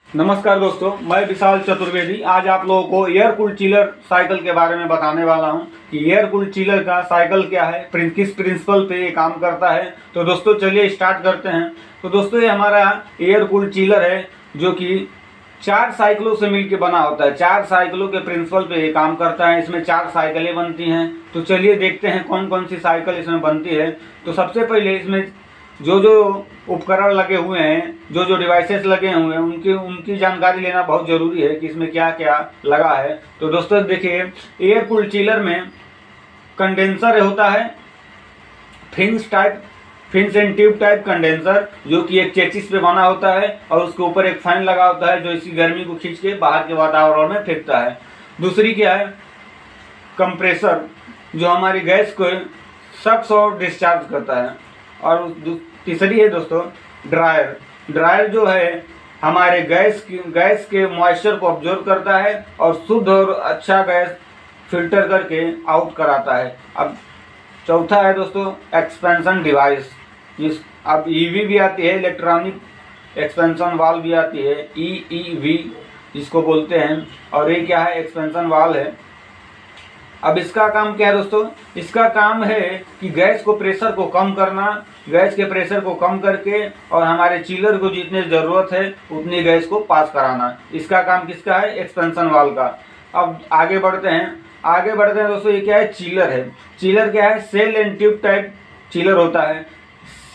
नमस्कार दोस्तों, मैं विशाल चतुर्वेदी आज आप लोगों को एयर कूल्ड चिलर साइकिल के बारे में बताने वाला हूं कि एयर कूल्ड चिलर का साइकिल क्या है, किस प्रिंसिपल पे ये काम करता है। तो दोस्तों चलिए स्टार्ट करते हैं। तो दोस्तों ये हमारा एयर कूल्ड चिलर है जो कि 4 साइकिलों से मिलकर बना होता है। 4 साइकिलों के प्रिंसिपल पे ये काम करता है। इसमें 4 साइकिलें बनती हैं। तो चलिए देखते हैं कौन कौन सी साइकिल इसमें बनती है। तो सबसे पहले इसमें जो जो उपकरण लगे हुए हैं, जो जो डिवाइसेस लगे हुए हैं, उनकी जानकारी लेना बहुत ज़रूरी है कि इसमें क्या क्या लगा है। तो दोस्तों देखिए, एयर कूल्ड चिलर में कंडेंसर होता है, fins and tube type condenser, जो कि एक चेचिस पे बना होता है और उसके ऊपर एक फैन लगा होता है जो इसकी गर्मी को खींच के बाहर के वातावरण में फेंकता है। दूसरी क्या है, कंप्रेसर, जो हमारी गैस को सक्स और डिस्चार्ज करता है। और तीसरी है दोस्तों ड्रायर जो है हमारे गैस के मॉइस्चर को ऑब्जर्व करता है और शुद्ध और अच्छा गैस फिल्टर करके आउट कराता है। अब चौथा है दोस्तों एक्सपेंशन डिवाइस, अब ईवी भी आती है, इलेक्ट्रॉनिक एक्सपेंशन वाल्व भी आती है, EEV जिसको बोलते हैं। और ये क्या है, एक्सपेंशन वाल्व है। अब इसका काम क्या है दोस्तों, इसका काम है कि गैस के प्रेशर को कम करके और हमारे चिलर को जितनी ज़रूरत है उतनी गैस को पास कराना। इसका काम किसका है, एक्सपेंशन वाल्व का। अब आगे बढ़ते हैं दोस्तों, ये क्या है, चिलर है। चिलर क्या है, shell and tube type chiller होता है।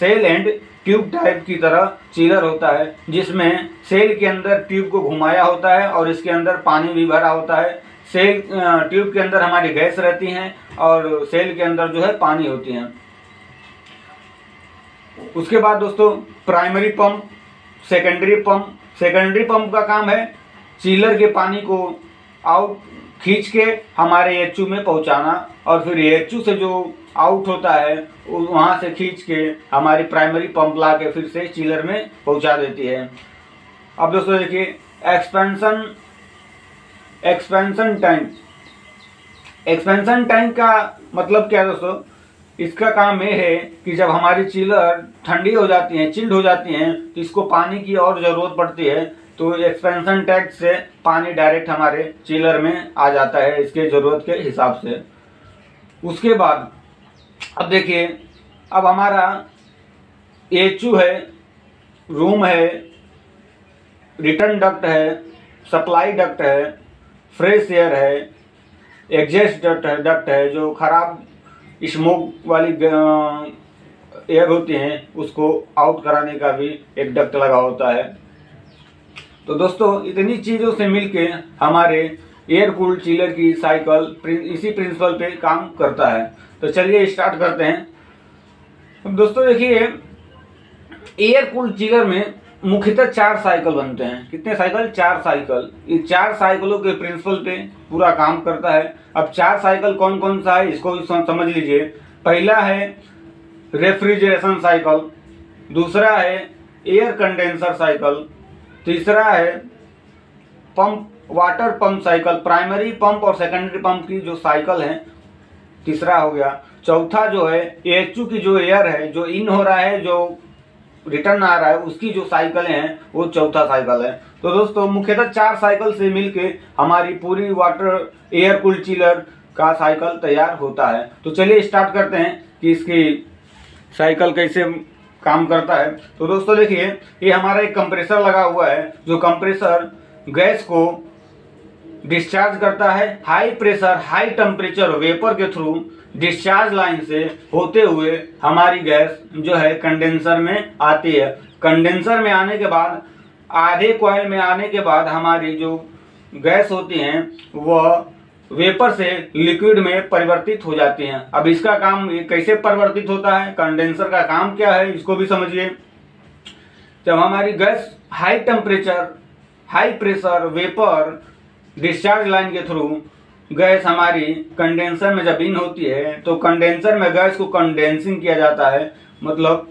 सेल एंड ट्यूब टाइप की तरह चिलर होता है, जिसमें सेल के अंदर ट्यूब को घुमाया होता है और इसके अंदर पानी भी भरा होता है। सेल ट्यूब के अंदर हमारी गैस रहती हैं और सेल के अंदर जो है पानी होती हैं। उसके बाद दोस्तों प्राइमरी पंप, सेकेंडरी पंप का काम है चिलर के पानी को आउट खींच के हमारे एचयू में पहुंचाना और फिर एचयू से जो आउट होता है वहां से खींच के हमारी प्राइमरी पंप ला के फिर से चिलर में पहुंचा देती है। अब दोस्तों देखिए एक्सपेंशन टैंक का मतलब क्या है दोस्तों, इसका काम ये है कि जब हमारी चिलर ठंडी हो जाती हैं, चिल्ड हो जाती हैं, तो इसको पानी की और ज़रूरत पड़ती है। तो एक्सपेंशन टैंक से पानी डायरेक्ट हमारे चिलर में आ जाता है इसके ज़रूरत के हिसाब से। उसके बाद अब देखिए, अब हमारा एचयू है, रूम है, रिटर्न डक्ट है, सप्लाई डक्ट है, फ्रेश एयर है, एग्जॉस्ट डक्ट है जो खराब स्मोक वाली एयर होती हैं उसको आउट कराने का भी एक डक्ट लगा होता है। तो दोस्तों इतनी चीज़ों से मिलके हमारे एयर कूल्ड चिलर की साइकिल इसी प्रिंसिपल पे काम करता है। तो चलिए स्टार्ट करते हैं। अब दोस्तों देखिए, एयर कूल्ड चिलर में मुख्यतः 4 साइकिल बनते हैं। कितने साइकिल, 4 साइकिल। ये 4 साइकिलों के प्रिंसिपल पे पूरा काम करता है। अब 4 साइकिल कौन कौन सा है इसको भी समझ लीजिए। पहला है रेफ्रिजरेशन साइकिल, दूसरा है एयर कंडेंसर साइकिल, तीसरा है water pump cycle, primary pump और सेकेंडरी पंप की जो साइकिल है, तीसरा हो गया। चौथा जो है एचयू की जो एयर है, जो इन हो रहा है, जो रिटर्न आ रहा है, उसकी जो साइकिलें हैं वो चौथा साइकिल है। तो दोस्तों मुख्यतः 4 साइकिल से मिलके हमारी पूरी वाटर एयर कूल्ड चिलर का साइकिल तैयार होता है। तो चलिए स्टार्ट करते हैं कि इसकी साइकिल कैसे काम करता है। तो दोस्तों देखिए, ये हमारा एक कंप्रेसर लगा हुआ है, जो कंप्रेसर गैस को डिस्चार्ज करता है high pressure high temperature vapour के थ्रू डिस्चार्ज लाइन से होते हुए हमारी गैस जो है कंडेंसर में आती है। कंडेंसर में आने के बाद, आधे कॉइल में आने के बाद हमारी जो गैस होती हैं वह वेपर से लिक्विड में परिवर्तित हो जाती हैं। अब इसका काम कैसे परिवर्तित होता है, कंडेंसर का काम क्या है इसको भी समझिए। जब हमारी gas high temperature high pressure vapour discharge line के थ्रू गैस हमारी कंडेंसर में जब इन होती है तो कंडेंसर में गैस को कंडेंसिंग किया जाता है। मतलब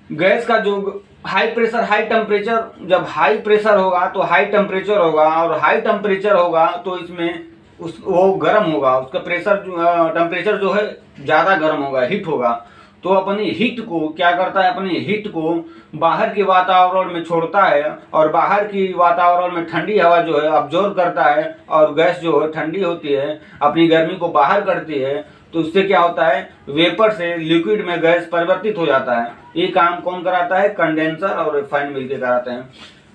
गैस का जो हाई प्रेशर हाई टेम्परेचर, जब हाई प्रेशर होगा तो हाई टेम्परेचर होगा और हाई टेम्परेचर होगा तो इसमें वो गर्म होगा, उसका टेम्परेचर जो है ज़्यादा गर्म होगा, हीट होगा। तो अपनी हीट को क्या करता है, अपनी हीट को बाहर के वातावरण में छोड़ता है और बाहर की वातावरण में ठंडी हवा जो है अब्जॉर्ब करता है और गैस जो है ठंडी होती है अपनी गर्मी को बाहर करती है। तो उससे क्या होता है, वेपर से लिक्विड में गैस परिवर्तित हो जाता है। ये काम कौन कराता है, कंडेंसर और रिफाइन मिलकर कराते हैं।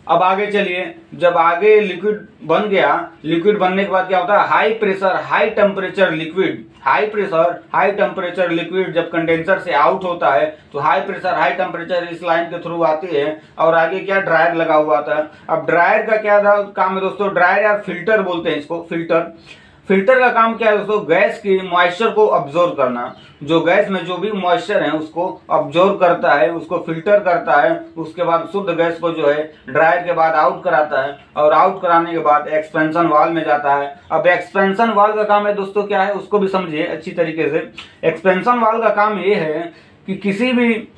अब आगे चलिए, जब आगे लिक्विड बन गया, लिक्विड बनने के बाद क्या होता है, high pressure high temperature liquid, high pressure high temperature liquid जब कंडेंसर से आउट होता है तो हाई प्रेशर हाई टेम्परेचर इस लाइन के थ्रू आती है और आगे क्या ड्रायर लगा हुआ था। अब ड्रायर का क्या काम है दोस्तों, ड्रायर या फिल्टर बोलते हैं इसको, फिल्टर का काम क्या है दोस्तों, गैस की मॉइस्चर को अब्जॉर्ब करना। जो गैस में जो भी मॉइस्चर है उसको अब्जॉर्ब करता है, उसको फिल्टर करता है, उसके बाद शुद्ध गैस को जो है ड्रायर के बाद आउट कराता है और आउट कराने के बाद एक्सपेंशन वाल्व में जाता है। अब एक्सपेंशन वाल्व का काम है दोस्तों क्या है, उसको भी समझिए अच्छी तरीके से। एक्सपेंशन वाल्व का काम ये है कि किसी भी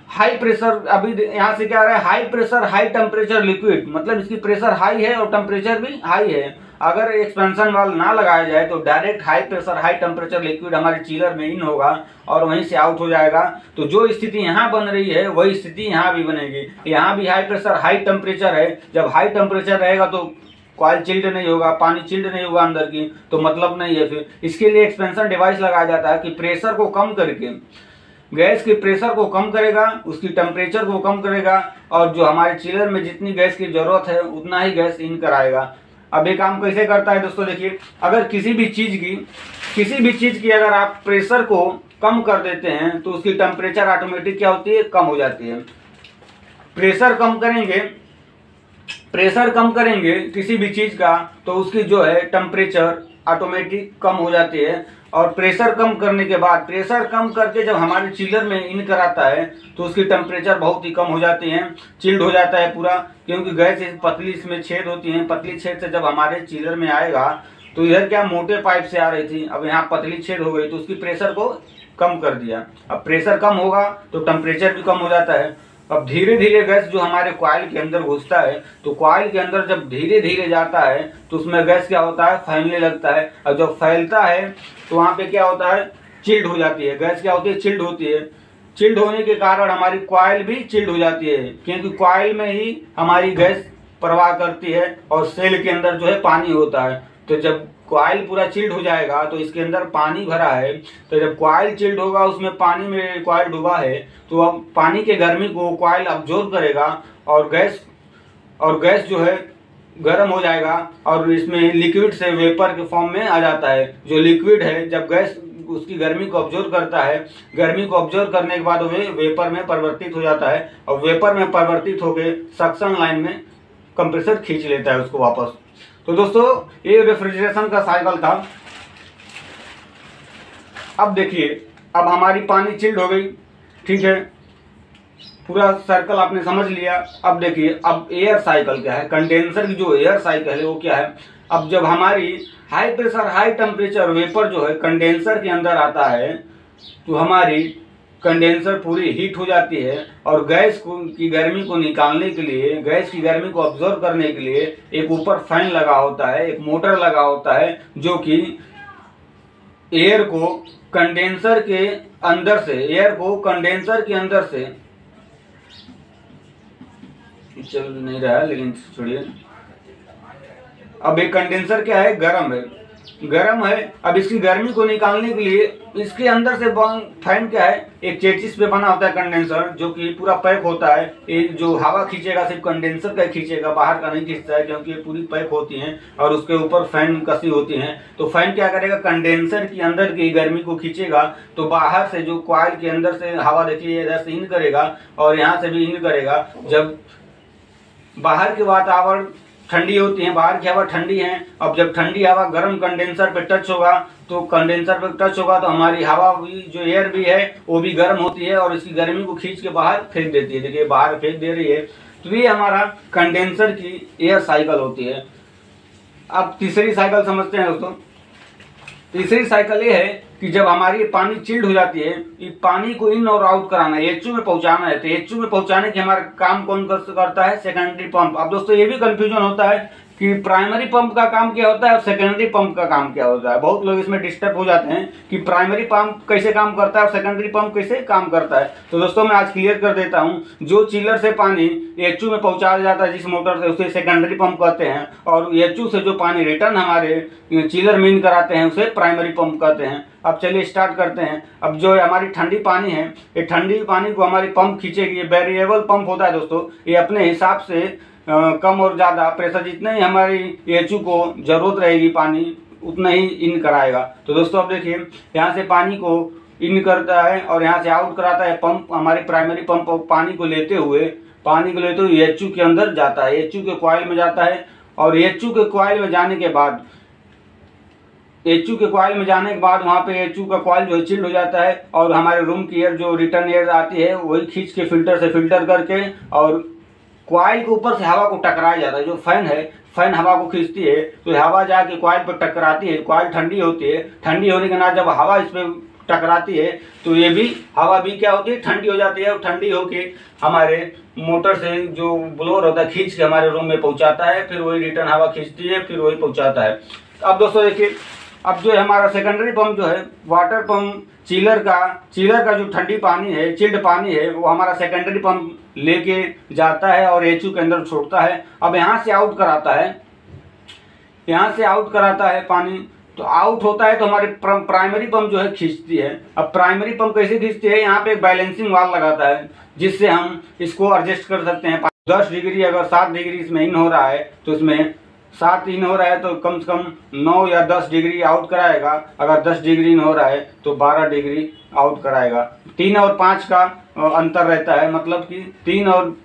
हाई प्रेशर, अभी यहाँ से क्या आ रहा है, high pressure high temperature liquid, मतलब इसकी प्रेशर हाई है और टेम्परेचर भी हाई है। अगर एक्सपेंशन वाल्व ना लगाया जाए तो direct high pressure high temperature liquid हमारे चिलर में इन होगा और वहीं से आउट हो जाएगा। तो जो स्थिति यहाँ बन रही है वही स्थिति यहाँ भी बनेगी। यहाँ भी हाई प्रेशर हाई टेम्परेचर है, जब हाई टेम्परेचर रहेगा तो कॉइल चिल्ड नहीं होगा, पानी चिल्ड नहीं होगा अंदर की, तो मतलब नहीं है। फिर इसके लिए एक्सपेंशन डिवाइस लगाया जाता है कि प्रेशर को कम करके, गैस के प्रेशर को कम करेगा, उसकी टेम्परेचर को कम करेगा और जो हमारे चिलर में जितनी गैस की जरूरत है उतना ही गैस इन कराएगा। अब ये काम कैसे करता है दोस्तों, देखिए, अगर किसी भी चीज़ की अगर आप प्रेशर को कम कर देते हैं तो उसकी टेम्परेचर ऑटोमेटिक क्या होती है, कम हो जाती है। प्रेशर कम करेंगे किसी भी चीज़ का तो उसकी जो है टेम्परेचर ऑटोमेटिक कम हो जाती है। और प्रेशर कम करने के बाद, प्रेशर कम करके जब हमारे चिलर में इन कराता है तो उसकी टेम्परेचर बहुत ही कम हो जाती है, चिल्ड हो जाता है पूरा, क्योंकि गैस पतली इसमें छेद होती है। पतली छेद से जब हमारे चिलर में आएगा तो इधर क्या मोटे पाइप से आ रही थी, अब यहाँ पतली छेद हो गई तो उसकी प्रेशर को कम कर दिया। अब प्रेशर कम होगा तो टेम्परेचर भी कम हो जाता है। अब धीरे धीरे गैस जो हमारे कॉइल के अंदर घुसता है तो कॉइल के अंदर जब धीरे धीरे जाता है तो उसमें गैस क्या होता है, फैलने लगता है। और जब फैलता है तो वहाँ पे क्या होता है, चिल्ड हो जाती है गैस, क्या होती है, चिल्ड होती है। चिल्ड होने के कारण हमारी कॉइल भी चिल्ड हो जाती है, क्योंकि कॉइल में ही हमारी गैस प्रवाह करती है और सेल के अंदर जो है पानी होता है। तो जब कॉइल पूरा चिल्ड हो जाएगा तो इसके अंदर पानी भरा है, तो जब कॉइल चिल्ड होगा उसमें पानी में कॉइल डूबा है तो अब पानी के गर्मी को कॉइल अब्जॉर्ब करेगा और गैस जो है गर्म हो जाएगा और इसमें लिक्विड से वेपर के फॉर्म में आ जाता है। जो लिक्विड है जब गैस उसकी गर्मी को ऑब्जर्व करता है, गर्मी को ऑब्जर्व करने के बाद वह वेपर में परिवर्तित हो जाता है और वेपर में परिवर्तित होकर सक्शन लाइन में कंप्रेसर खींच लेता है उसको वापस। तो दोस्तों ये रेफ्रिजरेशन का साइकिल था। अब देखिए, अब हमारी पानी चिल्ड हो गई, ठीक है, पूरा सर्कल आपने समझ लिया। अब देखिए, अब एयर साइकिल क्या है, कंडेंसर की जो एयर साइकिल है वो क्या है। अब जब हमारी high pressure high temperature vapour जो है कंडेंसर के अंदर आता है तो हमारी कंडेंसर पूरी हीट हो जाती है और गैस की गर्मी को निकालने के लिए, गैस की गर्मी को ऑब्जर्व करने के लिए एक ऊपर फैन लगा होता है, एक मोटर लगा होता है जो कि एयर को कंडेंसर के अंदर से चल नहीं रहा है लेकिन छोड़िए। अब एक कंडेंसर क्या है, गर्म है। अब इसकी गर्मी को निकालने के लिए इसके अंदर से फैन क्या है, एक चेचिस पे बना होता है कंडेंसर जो कि पूरा पैक होता है। ये जो हवा खींचेगा सिर्फ कंडेंसर का खींचेगा, बाहर का नहीं खींचता है क्योंकि ये पूरी पैक होती हैं और उसके ऊपर फैन कसी होती हैं। तो फैन क्या करेगा, कंडेंसर की अंदर की गर्मी को खींचेगा तो बाहर से जो कॉइल के अंदर से हवा देखिए इधर से इन करेगा और यहाँ से भी इन करेगा। जब बाहर के वातावरण ठंडी होती है, बाहर की हवा ठंडी है, अब जब ठंडी हवा गर्म कंडेंसर पे टच होगा तो हमारी हवा भी जो एयर भी है वो भी गर्म होती है और इसकी गर्मी को खींच के बाहर फेंक देती है। देखिए बाहर फेंक दे रही है। तो ये हमारा कंडेंसर की एयर साइकिल होती है। अब तीसरी साइकिल समझते हैं दोस्तों। तीसरी साइकिल ये है कि जब हमारी पानी चिल्ड हो जाती है, ये पानी को इन और आउट कराना है, एचयू में पहुंचाना है। तो एचयू में पहुंचाने के हमारा काम कौन करता है, सेकेंडरी पंप। अब दोस्तों ये भी कंफ्यूजन होता है कि प्राइमरी पंप का काम क्या होता है और सेकेंडरी पंप का काम क्या होता है। बहुत लोग इसमें डिस्टर्ब हो जाते हैं कि प्राइमरी पंप कैसे काम करता है और सेकेंडरी पंप कैसे काम करता है। तो दोस्तों मैं आज क्लियर कर देता हूं, जो चिलर से पानी एचयू में पहुंचाया जाता है जिस मोटर से, उसे सेकेंडरी पंप कहते हैं, और एचयू से जो पानी रिटर्न हमारे चिलर में इन कराते हैं उसे प्राइमरी पंप कहते हैं। अब चलिए स्टार्ट करते हैं। अब जो हमारी ठंडी पानी है, ये ठंडी पानी को हमारी पंप खींचेगी। ये वेरिएबल पंप होता है दोस्तों, ये अपने हिसाब से कम और ज़्यादा प्रेशर, जितने ही हमारी एचयू को ज़रूरत रहेगी पानी उतना ही इन कराएगा। तो दोस्तों अब देखिए, यहाँ से पानी को इन करता है और यहाँ से आउट कराता है पंप। हमारी प्राइमरी पंप पानी को लेते हुए एचयू के अंदर जाता है, एचयू के कॉइल में जाता है। और एचयू के कॉइल में जाने के बाद वहाँ पे एचयू का कॉइल जो है चिल्ड हो जाता है, और हमारे रूम की एयर जो रिटर्न एयर आती है वही खींच के फिल्टर से फिल्टर करके और कॉइल के ऊपर से हवा को टकराया जाता है। जो फैन है, फैन हवा को खींचती है तो हवा जाके कॉइल पर टकराती है। कॉइल ठंडी होती है, ठंडी होने के बाद जब हवा इस पर टकराती है तो ये भी हवा भी क्या होती है, ठंडी हो जाती है। और ठंडी होके हमारे मोटर से जो ब्लोअर होता है खींच के हमारे रूम में पहुंचाता है, फिर वही रिटर्न हवा खींचती है, फिर वही पहुंचाता है। अब दोस्तों देखिए, अब जो है हमारा सेकेंडरी पंप जो है वाटर पंप, चिलर का जो ठंडी पानी है, चिल्ड पानी है, वो हमारा सेकेंडरी पंप लेके जाता है और एचयू के अंदर छोड़ता है। अब यहाँ से आउट कराता है पानी। तो आउट होता है तो हमारी प्राइमरी पंप जो है खींचती है। अब प्राइमरी पंप कैसे खींचती है, यहाँ पे एक बैलेंसिंग वाल्व लगाता है जिससे हम इसको एडजस्ट कर सकते हैं। 10 डिग्री, अगर 7 डिग्री इसमें इन हो रहा है तो इसमें 7 इन हो रहा है तो कम से कम 9 या 10 डिग्री आउट कराएगा। अगर 10 डिग्री इन हो रहा है तो 12 डिग्री आउट कराएगा। 3 और 5 का अंतर रहता है, मतलब कि 3 और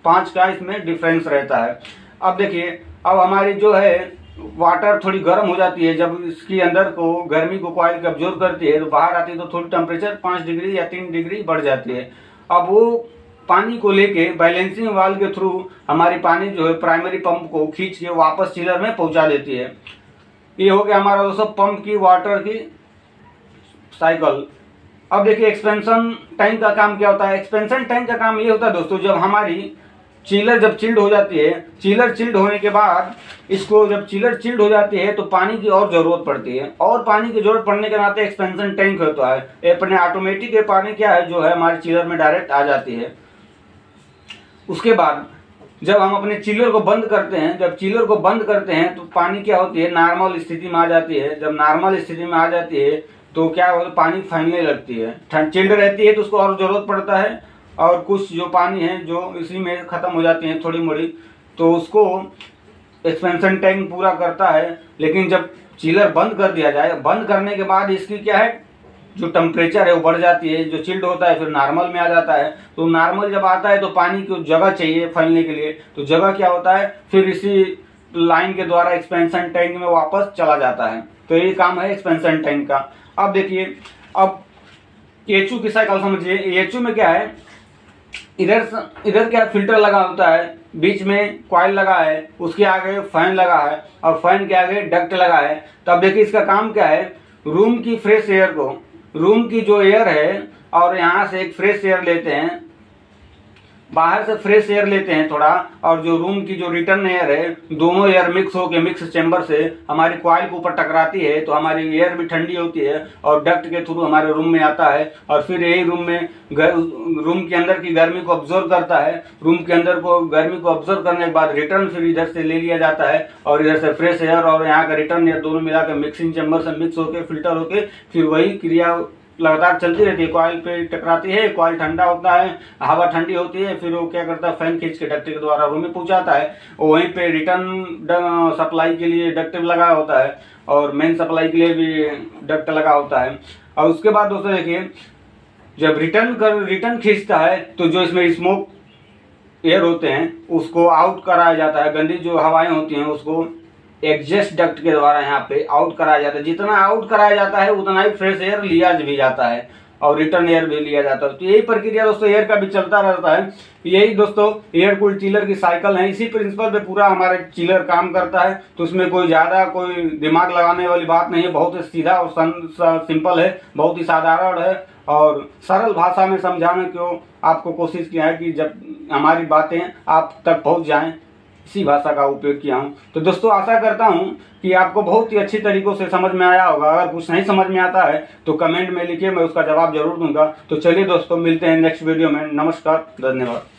5 का इसमें डिफरेंस रहता है। अब देखिए, अब हमारी जो है वाटर थोड़ी गर्म हो जाती है। जब इसके अंदर को गर्मी को कॉइल ऑब्जॉर्व करती है तो बाहर आती है तो थोड़ी टेम्परेचर 5 डिग्री या 3 डिग्री बढ़ जाती है। अब वो पानी को लेके बैलेंसिंग वाल्व के थ्रू हमारी पानी जो है प्राइमरी पंप को खींच के वापस चिलर में पहुंचा देती है। ये हो गया हमारा दोस्तों पंप की वाटर की साइकिल। अब देखिए एक्सपेंशन टैंक का काम क्या होता है। एक्सपेंशन टैंक का काम ये होता है दोस्तों, जब हमारी चिलर जब चिल्ड हो जाती है, चिलर चिल्ड होने के बाद इसको जब चिलर चिल्ड हो जाती है तो पानी की और ज़रूरत पड़ती है, और पानी की ज़रूरत पड़ने के नाते एक्सपेंशन टैंक होता है। ये अपने ऑटोमेटिक ये पानी क्या है जो है हमारे चिलर में डायरेक्ट आ जाती है। उसके बाद जब हम अपने चिलर को बंद करते हैं, तो पानी क्या होती है, नॉर्मल स्थिति में आ जाती है। जब नॉर्मल स्थिति में आ जाती है तो क्या होता है, पानी फैलने लगती है। चिल्ड रहती है तो उसको और ज़रूरत पड़ता है, और कुछ जो पानी है जो इसी में ख़त्म हो जाती है थोड़ी मोड़ी, तो उसको एक्सपेंशन टैंक पूरा करता है। लेकिन जब चिलर बंद कर दिया जाए, बंद करने के बाद इसकी क्या है, जो टेम्परेचर है वो बढ़ जाती है, जो चिल्ड होता है फिर नॉर्मल में आ जाता है। तो नॉर्मल जब आता है तो पानी को जगह चाहिए फैलने के लिए, तो जगह क्या होता है, फिर इसी लाइन के द्वारा एक्सपेंशन टैंक में वापस चला जाता है। तो ये काम है एक्सपेंशन टैंक का। अब देखिए, अब एचयू की साइकिल समझिए। एचयू में क्या है, इधर क्या फिल्टर लगा होता है, बीच में कॉइल लगा है, उसके आगे फैन लगा है, और फैन के आगे डक्ट लगा है। तब देखिए इसका काम क्या है, रूम की फ्रेश एयर को, रूम की जो एयर है, और यहाँ से एक फ्रेश एयर लेते हैं, बाहर से फ्रेश एयर लेते हैं थोड़ा, और जो रूम की जो रिटर्न एयर है, दोनों एयर मिक्स होके मिक्स चैम्बर से हमारी कॉइल के ऊपर टकराती है, तो हमारी एयर भी ठंडी होती है और डक्ट के थ्रू हमारे रूम में आता है, और फिर यही रूम के अंदर की गर्मी को ऑब्जर्व करता है। रूम के अंदर को गर्मी को ऑब्जर्व करने के बाद रिटर्न फिर इधर से ले लिया जाता है, और इधर से फ्रेश एयर और यहाँ का रिटर्न एयर दोनों मिला के मिक्सिंग चैम्बर से मिक्स होकर फिल्टर होकर फिर वही क्रिया लगातार चलती रहती है। कॉइल पे टकराती है, कॉइल ठंडा होता है, हवा ठंडी होती है, फिर वो क्या करता है, फैन खींच के डक्ट के द्वारा रूम में पहुंचाता है। वहीं पे रिटर्न सप्लाई के लिए डक्ट लगा होता है, और मेन सप्लाई के लिए भी डक्ट लगा होता है। और उसके बाद दोस्तों देखिए, जब रिटर्न खींचता है तो जो इसमें स्मोक एयर होते हैं उसको आउट कराया जाता है। गंदी जो हवाएं होती हैं उसको एग्जस्ट डक्ट के द्वारा यहाँ पे आउट कराया जाता है। जितना आउट कराया जाता है उतना ही फ्रेश एयर लिया भी जाता है, और रिटर्न एयर भी लिया जाता है। तो यही प्रक्रिया दोस्तों एयर का भी चलता रहता है। यही दोस्तों एयर कूल्ड चिलर की साइकिल है। इसी प्रिंसिपल पे पूरा हमारा चिलर काम करता है। तो उसमें कोई ज़्यादा कोई दिमाग लगाने वाली बात नहीं है, बहुत ही सीधा और सिंपल है, बहुत ही साधारण है, और सरल भाषा में समझाने को आपको कोशिश किया है कि जब हमारी बातें आप तक पहुँच जाएँ। इसी भाषा का उपयोग किया हूँ। तो दोस्तों आशा करता हूँ कि आपको बहुत ही अच्छी तरीक़ों से समझ में आया होगा। अगर कुछ नहीं समझ में आता है तो कमेंट में लिखिए, मैं उसका जवाब जरूर दूंगा। तो चलिए दोस्तों, मिलते हैं नेक्स्ट वीडियो में। नमस्कार, धन्यवाद।